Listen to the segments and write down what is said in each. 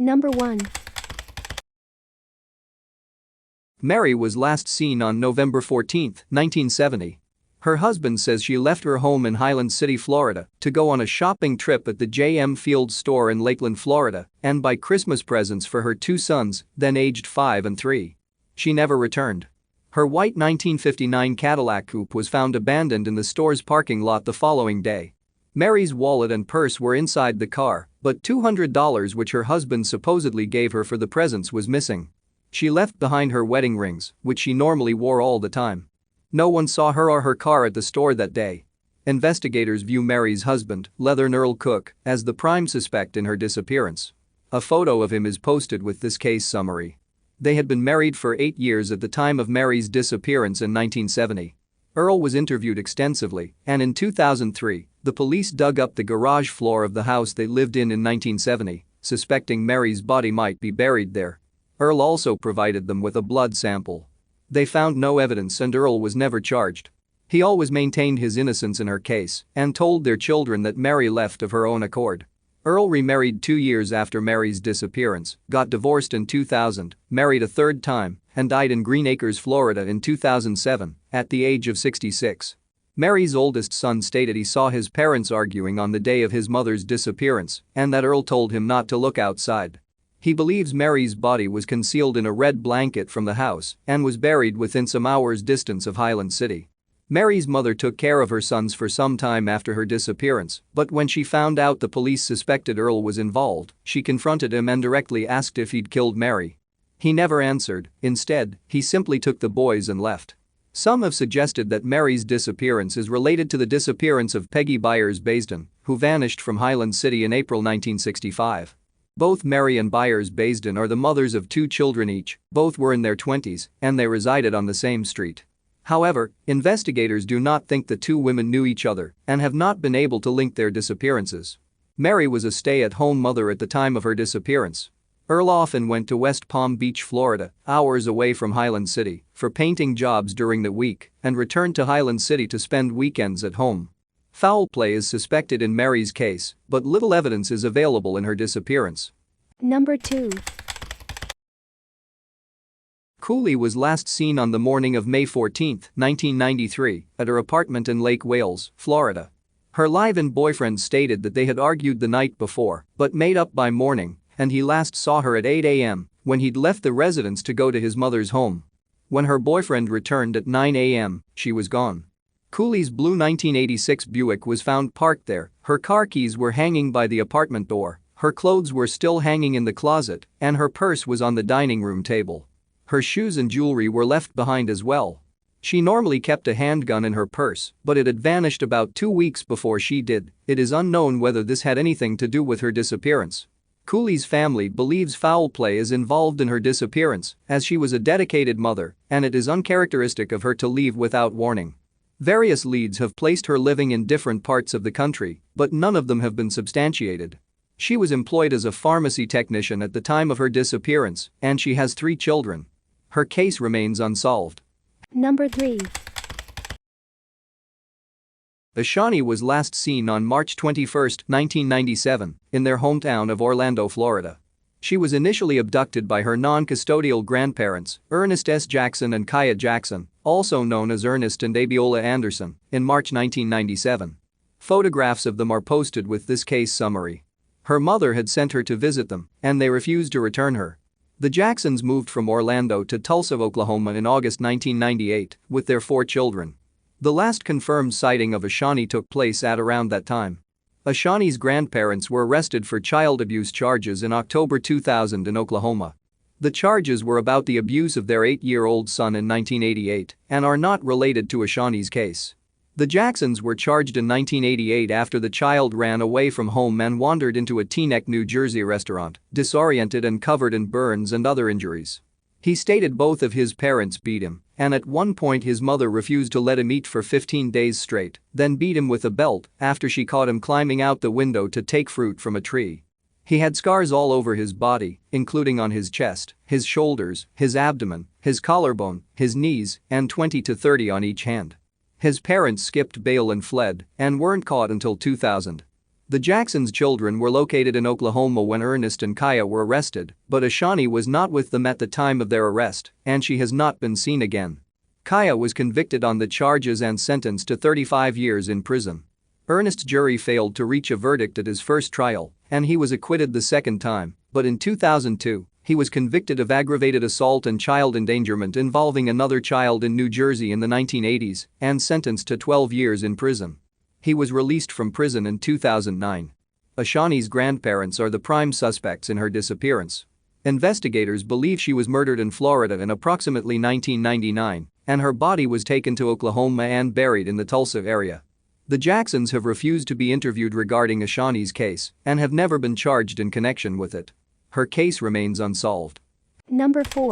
Number 1. Mary was last seen on November 14, 1970. Her husband says she left her home in Highland City, Florida, to go on a shopping trip at the J.M. Fields store in Lakeland, Florida, and buy Christmas presents for her two sons, then aged 5 and 3. She never returned. Her white 1959 Cadillac coupe was found abandoned in the store's parking lot the following day. Mary's wallet and purse were inside the car, but $200 which her husband supposedly gave her for the presents was missing. She left behind her wedding rings, which she normally wore all the time. No one saw her or her car at the store that day. Investigators view Mary's husband, Leathern Earl Cook, as the prime suspect in her disappearance. A photo of him is posted with this case summary. They had been married for 8 years at the time of Mary's disappearance in 1970. Earl was interviewed extensively, and in 2003, the police dug up the garage floor of the house they lived in 1970, suspecting Mary's body might be buried there. Earl also provided them with a blood sample. They found no evidence and Earl was never charged. He always maintained his innocence in her case and told their children that Mary left of her own accord. Earl remarried 2 years after Mary's disappearance, got divorced in 2000, married a third time, and died in Green Acres, Florida in 2007, at the age of 66. Mary's oldest son stated he saw his parents arguing on the day of his mother's disappearance and that Earl told him not to look outside. He believes Mary's body was concealed in a red blanket from the house and was buried within some hours' distance of Highland City. Mary's mother took care of her sons for some time after her disappearance, but when she found out the police suspected Earl was involved, she confronted him and directly asked if he'd killed Mary. He never answered. Instead, he simply took the boys and left. Some have suggested that Mary's disappearance is related to the disappearance of Peggy Byers-Baisden, who vanished from Highland City in April 1965. Both Mary and Byers-Baisden are the mothers of 2 children each, both were in their 20s, and they resided on the same street. However, investigators do not think the 2 women knew each other and have not been able to link their disappearances. Mary was a stay-at-home mother at the time of her disappearance. Earl often went to West Palm Beach, Florida, hours away from Highland City, for painting jobs during the week and returned to Highland City to spend weekends at home. Foul play is suspected in Mary's case, but little evidence is available in her disappearance. Number 2. Cooley was last seen on the morning of May 14, 1993, at her apartment in Lake Wales, Florida. Her live-in boyfriend stated that they had argued the night before, but made up by morning, and he last saw her at 8 a.m. when he'd left the residence to go to his mother's home. When her boyfriend returned at 9 a.m., she was gone. Cooley's blue 1986 Buick was found parked there, her car keys were hanging by the apartment door, her clothes were still hanging in the closet, and her purse was on the dining room table. Her shoes and jewelry were left behind as well. She normally kept a handgun in her purse, but it had vanished about 2 weeks before she did. It is unknown whether this had anything to do with her disappearance. Cooley's family believes foul play is involved in her disappearance, as she was a dedicated mother, and it is uncharacteristic of her to leave without warning. Various leads have placed her living in different parts of the country, but none of them have been substantiated. She was employed as a pharmacy technician at the time of her disappearance, and she has 3 children. Her case remains unsolved. Number 3. Ashani was last seen on March 21, 1997, in their hometown of Orlando, Florida. She was initially abducted by her non-custodial grandparents, Ernest S. Jackson and Kaya Jackson, also known as Ernest and Abiola Anderson, in March 1997. Photographs of them are posted with this case summary. Her mother had sent her to visit them, and they refused to return her. The Jacksons moved from Orlando to Tulsa, Oklahoma in August 1998 with their 4 children. The last confirmed sighting of Ashani took place at around that time. Ashani's grandparents were arrested for child abuse charges in October 2000 in Oklahoma. The charges were about the abuse of their 8-year-old son in 1988 and are not related to Ashani's case. The Jacksons were charged in 1988 after the child ran away from home and wandered into a Teaneck, New Jersey restaurant, disoriented and covered in burns and other injuries. He stated both of his parents beat him, and at one point his mother refused to let him eat for 15 days straight, then beat him with a belt after she caught him climbing out the window to take fruit from a tree. He had scars all over his body, including on his chest, his shoulders, his abdomen, his collarbone, his knees, and 20 to 30 on each hand. His parents skipped bail and fled and weren't caught until 2000. The Jacksons' children were located in Oklahoma when Ernest and Kaya were arrested, but Ashani was not with them at the time of their arrest, and she has not been seen again. Kaya was convicted on the charges and sentenced to 35 years in prison. Ernest's jury failed to reach a verdict at his first trial, and he was acquitted the second time, but in 2002, he was convicted of aggravated assault and child endangerment involving another child in New Jersey in the 1980s and sentenced to 12 years in prison. He was released from prison in 2009. Ashani's grandparents are the prime suspects in her disappearance. Investigators believe she was murdered in Florida in approximately 1999, and her body was taken to Oklahoma and buried in the Tulsa area. The Jacksons have refused to be interviewed regarding Ashani's case and have never been charged in connection with it. Her case remains unsolved. Number 4.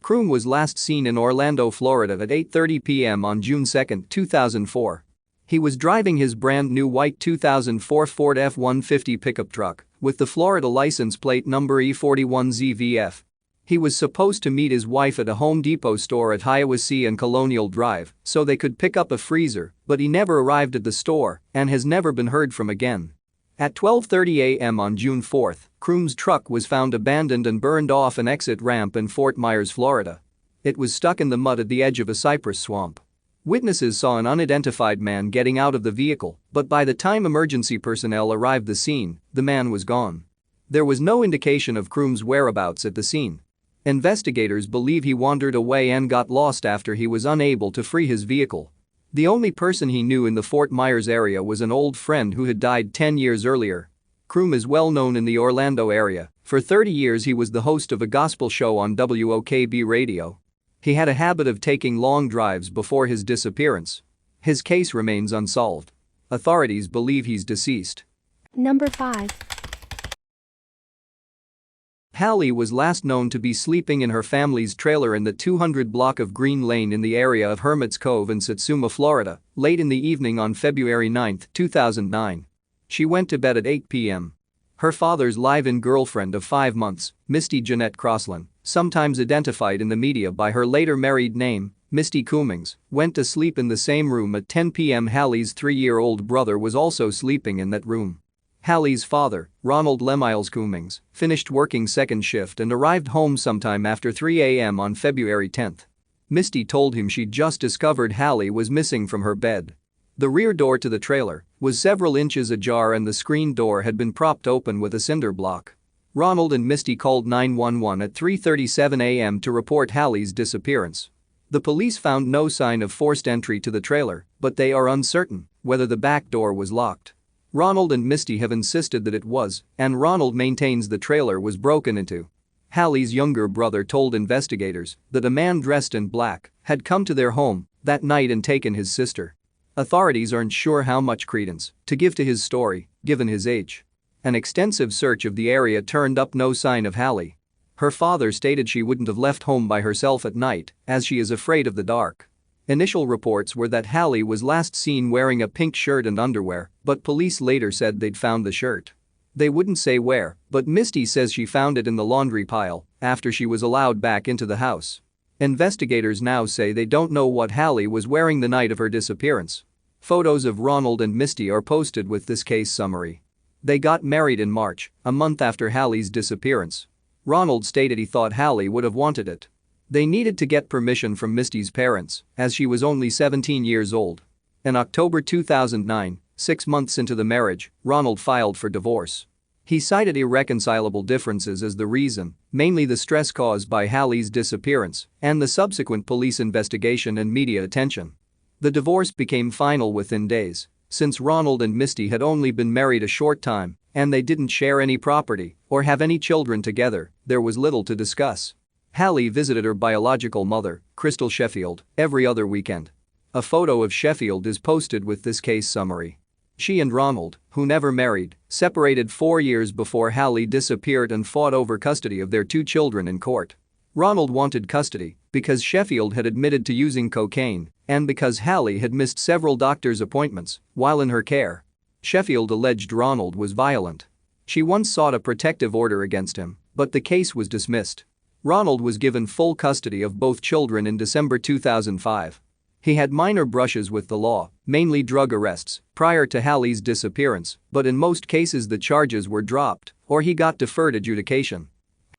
Kroom was last seen in Orlando, Florida at 8:30 p.m. on June 2, 2004. He was driving his brand new white 2004 Ford F-150 pickup truck with the Florida license plate number E41ZVF. He was supposed to meet his wife at a Home Depot store at Hiawassee and Colonial Drive so they could pick up a freezer, but he never arrived at the store and has never been heard from again. At 12:30 a.m. on June 4, Kroom's truck was found abandoned and burned off an exit ramp in Fort Myers, Florida. It was stuck in the mud at the edge of a cypress swamp. Witnesses saw an unidentified man getting out of the vehicle, but by the time emergency personnel arrived at the scene, the man was gone. There was no indication of Kroom's whereabouts at the scene. Investigators believe he wandered away and got lost after he was unable to free his vehicle. The only person he knew in the Fort Myers area was an old friend who had died 10 years earlier. Kroom is well known in the Orlando area. For 30 years he was the host of a gospel show on WOKB radio. He had a habit of taking long drives before his disappearance. His case remains unsolved. Authorities believe he's deceased. Number 5. Hallie was last known to be sleeping in her family's trailer in the 200 block of Green Lane in the area of Hermit's Cove in Satsuma, Florida, late in the evening on February 9, 2009. She went to bed at 8 p.m. Her father's live-in girlfriend of 5 months, Misty Jeanette Crosland, sometimes identified in the media by her later married name, Misty Cummings, went to sleep in the same room at 10 p.m. Hallie's 3-year-old brother was also sleeping in that room. Hallie's father, Ronald Lemiles Cummings, finished working second shift and arrived home sometime after 3 a.m. on February 10. Misty told him she'd just discovered Hallie was missing from her bed. The rear door to the trailer was several inches ajar and the screen door had been propped open with a cinder block. Ronald and Misty called 911 at 3:37 a.m. to report Hallie's disappearance. The police found no sign of forced entry to the trailer, but they are uncertain whether the back door was locked. Ronald and Misty have insisted that it was, and Ronald maintains the trailer was broken into. Hallie's younger brother told investigators that a man dressed in black had come to their home that night and taken his sister. Authorities aren't sure how much credence to give to his story, given his age. An extensive search of the area turned up no sign of Hallie. Her father stated she wouldn't have left home by herself at night as she is afraid of the dark. Initial reports were that Hallie was last seen wearing a pink shirt and underwear, but police later said they'd found the shirt. They wouldn't say where, but Misty says she found it in the laundry pile after she was allowed back into the house. Investigators now say they don't know what Hallie was wearing the night of her disappearance. Photos of Ronald and Misty are posted with this case summary. They got married in March, a month after Hallie's disappearance. Ronald stated he thought Hallie would have wanted it. They needed to get permission from Misty's parents, as she was only 17 years old. In October 2009, 6 months into the marriage, Ronald filed for divorce. He cited irreconcilable differences as the reason, mainly the stress caused by Hallie's disappearance and the subsequent police investigation and media attention. The divorce became final within days, since Ronald and Misty had only been married a short time and they didn't share any property or have any children together. There was little to discuss. Hallie visited her biological mother, Crystal Sheffield, every other weekend. A photo of Sheffield is posted with this case summary. She and Ronald, who never married, separated 4 years before Hallie disappeared and fought over custody of their 2 children in court. Ronald wanted custody because Sheffield had admitted to using cocaine and because Hallie had missed several doctor's appointments while in her care. Sheffield alleged Ronald was violent. She once sought a protective order against him, but the case was dismissed. Ronald was given full custody of both children in December 2005. He had minor brushes with the law, mainly drug arrests, prior to Hallie's disappearance, but in most cases the charges were dropped or he got deferred adjudication.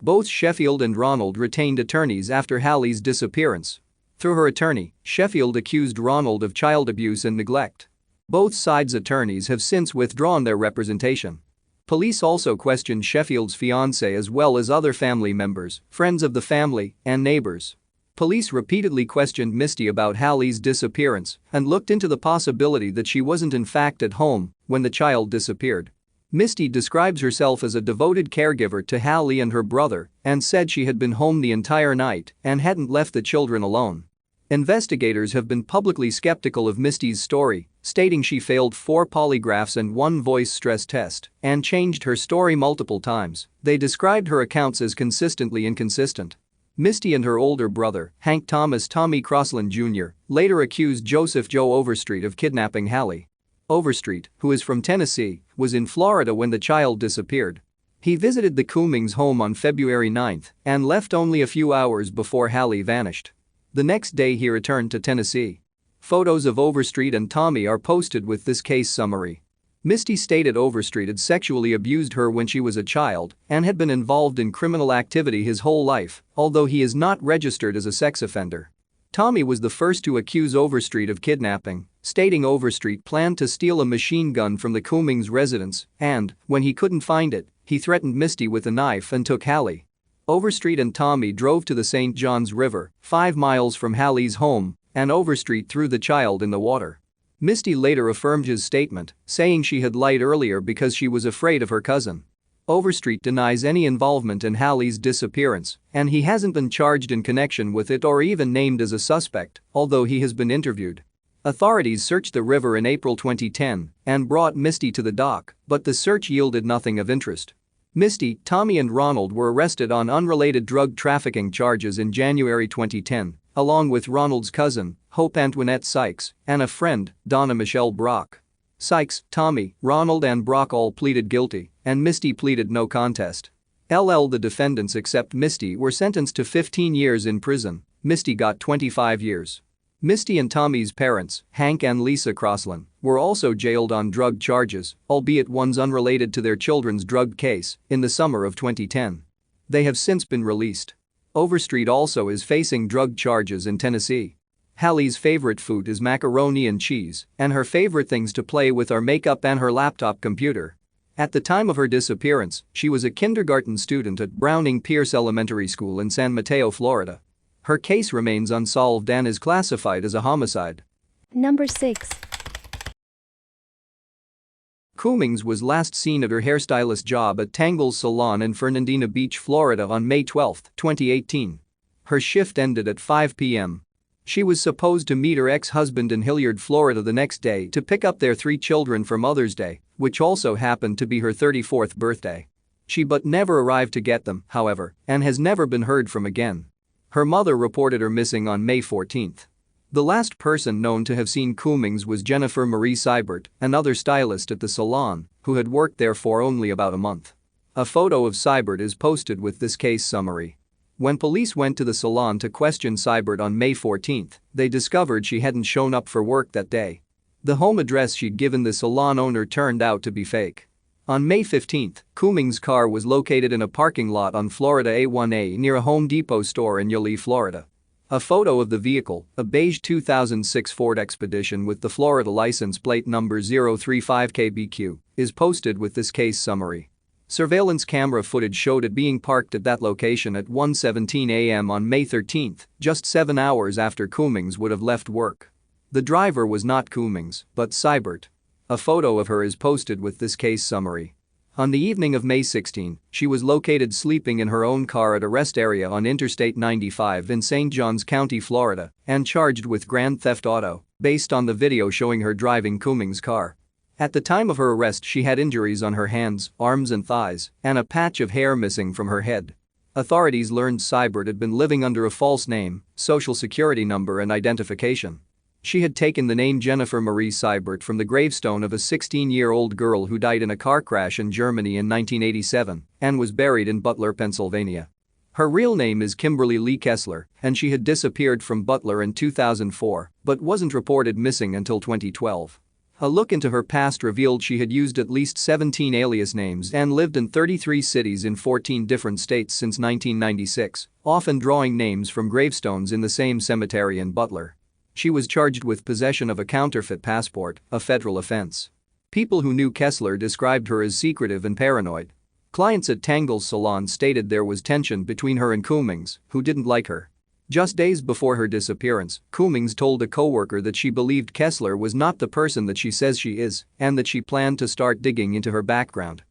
Both Sheffield and Ronald retained attorneys after Hallie's disappearance. Through her attorney, Sheffield accused Ronald of child abuse and neglect. Both sides' attorneys have since withdrawn their representation. Police also questioned Sheffield's fiancé as well as other family members, friends of the family, and neighbors. Police repeatedly questioned Misty about Hallie's disappearance and looked into the possibility that she wasn't in fact at home when the child disappeared. Misty describes herself as a devoted caregiver to Hallie and her brother and said she had been home the entire night and hadn't left the children alone. Investigators have been publicly skeptical of Misty's story, stating she failed 4 polygraphs and 1 voice stress test and changed her story multiple times. They described her accounts as consistently inconsistent. Misty and her older brother, Hank Thomas Tommy Crossland Jr., later accused Joseph Joe Overstreet of kidnapping Hallie. Overstreet, who is from Tennessee, was in Florida when the child disappeared. He visited the Cummings home on February 9 and left only a few hours before Hallie vanished. The next day he returned to Tennessee. Photos of Overstreet and Tommy are posted with this case summary. Misty stated Overstreet had sexually abused her when she was a child and had been involved in criminal activity his whole life, although he is not registered as a sex offender. Tommy was the first to accuse Overstreet of kidnapping, stating Overstreet planned to steal a machine gun from the Cummings residence and, when he couldn't find it, he threatened Misty with a knife and took Hallie. Overstreet and Tommy drove to the St. Johns River, 5 miles from Hallie's home, and Overstreet threw the child in the water. Misty later affirmed his statement, saying she had lied earlier because she was afraid of her cousin. Overstreet denies any involvement in Hallie's disappearance, and he hasn't been charged in connection with it or even named as a suspect, although he has been interviewed. Authorities searched the river in April 2010 and brought Misty to the dock, but the search yielded nothing of interest. Misty, Tommy and Ronald were arrested on unrelated drug trafficking charges in January 2010, along with Ronald's cousin, Hope Antoinette Sykes, and a friend, Donna Michelle Brock. Sykes, Tommy, Ronald and Brock all pleaded guilty, and Misty pleaded no contest. The defendants except Misty were sentenced to 15 years in prison. Misty got 25 years. Misty and Tommy's parents, Hank and Lisa Crossland, were also jailed on drug charges, albeit ones unrelated to their children's drug case, in the summer of 2010. They have since been released. Overstreet also is facing drug charges in Tennessee. Hallie's favorite food is macaroni and cheese, and her favorite things to play with are makeup and her laptop computer. At the time of her disappearance, she was a kindergarten student at Browning Pierce Elementary School in San Mateo, Florida. Her case remains unsolved and is classified as a homicide. Number 6. Cummings was last seen at her hairstylist job at Tangle's Salon in Fernandina Beach, Florida on May 12, 2018. Her shift ended at 5 p.m. She was supposed to meet her ex-husband in Hilliard, Florida the next day to pick up their 3 children for Mother's Day, which also happened to be her 34th birthday. She but never arrived to get them, however, and has never been heard from again. Her mother reported her missing on May 14. The last person known to have seen Cummings was Jennifer Marie Seibert, another stylist at the salon, who had worked there for only about a month. A photo of Seibert is posted with this case summary. When police went to the salon to question Seibert on May 14, they discovered she hadn't shown up for work that day. The home address she'd given the salon owner turned out to be fake. On May 15, Cummings' car was located in a parking lot on Florida A1A near a Home Depot store in Yulee, Florida. A photo of the vehicle, a beige 2006 Ford Expedition with the Florida license plate number 035KBQ, is posted with this case summary. Surveillance camera footage showed it being parked at that location at 1:17 a.m. on May 13, just 7 hours after Cummings would have left work. The driver was not Cummings, but Seibert. A photo of her is posted with this case summary. On the evening of May 16, she was located sleeping in her own car at a rest area on Interstate 95 in St. Johns County, Florida, and charged with grand theft auto, based on the video showing her driving Cummings' car. At the time of her arrest, she had injuries on her hands, arms and thighs, and a patch of hair missing from her head. Authorities learned Seibert had been living under a false name, social security number and identification. She had taken the name Jennifer Marie Seibert from the gravestone of a 16-year-old girl who died in a car crash in Germany in 1987 and was buried in Butler, Pennsylvania. Her real name is Kimberly Lee Kessler, and she had disappeared from Butler in 2004 but wasn't reported missing until 2012. A look into her past revealed she had used at least 17 alias names and lived in 33 cities in 14 different states since 1996, often drawing names from gravestones in the same cemetery in Butler. She was charged with possession of a counterfeit passport, a federal offense. People who knew Kessler described her as secretive and paranoid. Clients at Tangle's salon stated there was tension between her and Cummings, who didn't like her. Just days before her disappearance, Cummings told a coworker that she believed Kessler was not the person that she says she is and that she planned to start digging into her background.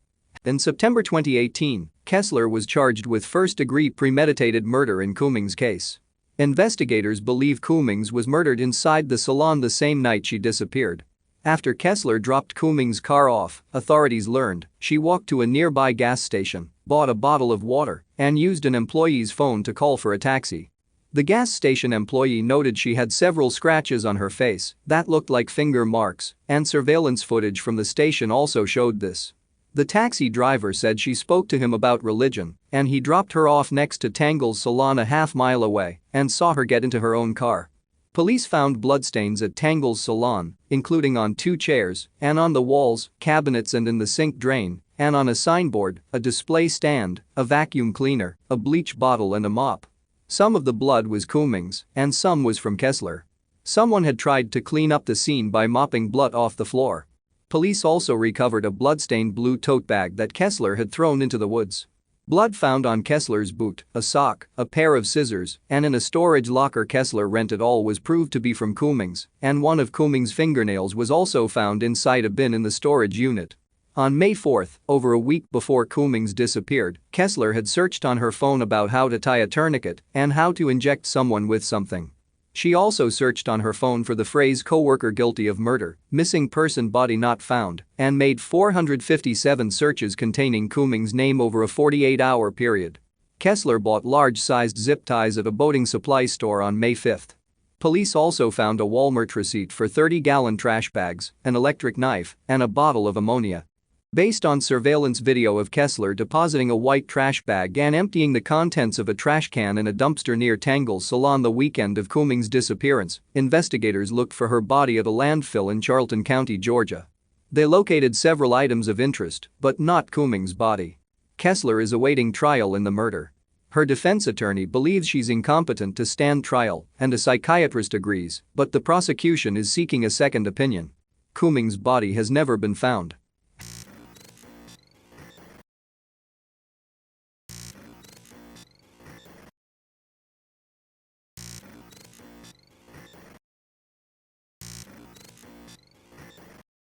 In September 2018, Kessler was charged with first-degree premeditated murder in Cummings' case. Investigators believe Cummings was murdered inside the salon the same night she disappeared. After Kessler dropped Cummings' car off, authorities learned she walked to a nearby gas station, bought a bottle of water, and used an employee's phone to call for a taxi. The gas station employee noted she had several scratches on her face that looked like finger marks, and surveillance footage from the station also showed this. The taxi driver said she spoke to him about religion, and he dropped her off next to Tangle's salon a half-mile away and saw her get into her own car. Police found bloodstains at Tangle's salon, including on 2 chairs and on the walls, cabinets and in the sink drain, and on a signboard, a display stand, a vacuum cleaner, a bleach bottle and a mop. Some of the blood was Cummings and some was from Kessler. Someone had tried to clean up the scene by mopping blood off the floor. Police also recovered a blood-stained blue tote bag that Kessler had thrown into the woods. Blood found on Kessler's boot, a sock, a pair of scissors, and in a storage locker Kessler rented all was proved to be from Cummings, and one of Cummings' fingernails was also found inside a bin in the storage unit. On May 4, over a week before Cummings disappeared, Kessler had searched on her phone about how to tie a tourniquet and how to inject someone with something. She also searched on her phone for the phrase coworker guilty of murder, missing person body not found, and made 457 searches containing Cummings' name over a 48-hour period. Kessler bought large-sized zip ties at a boating supply store on May 5. Police also found a Walmart receipt for 30-gallon trash bags, an electric knife, and a bottle of ammonia. Based on surveillance video of Kessler depositing a white trash bag and emptying the contents of a trash can in a dumpster near Tangle's salon the weekend of Cummings' disappearance, investigators looked for her body at a landfill in Charlton County, Georgia. They located several items of interest, but not Cummings' body. Kessler is awaiting trial in the murder. Her defense attorney believes she's incompetent to stand trial, and a psychiatrist agrees, but the prosecution is seeking a second opinion. Cummings' body has never been found.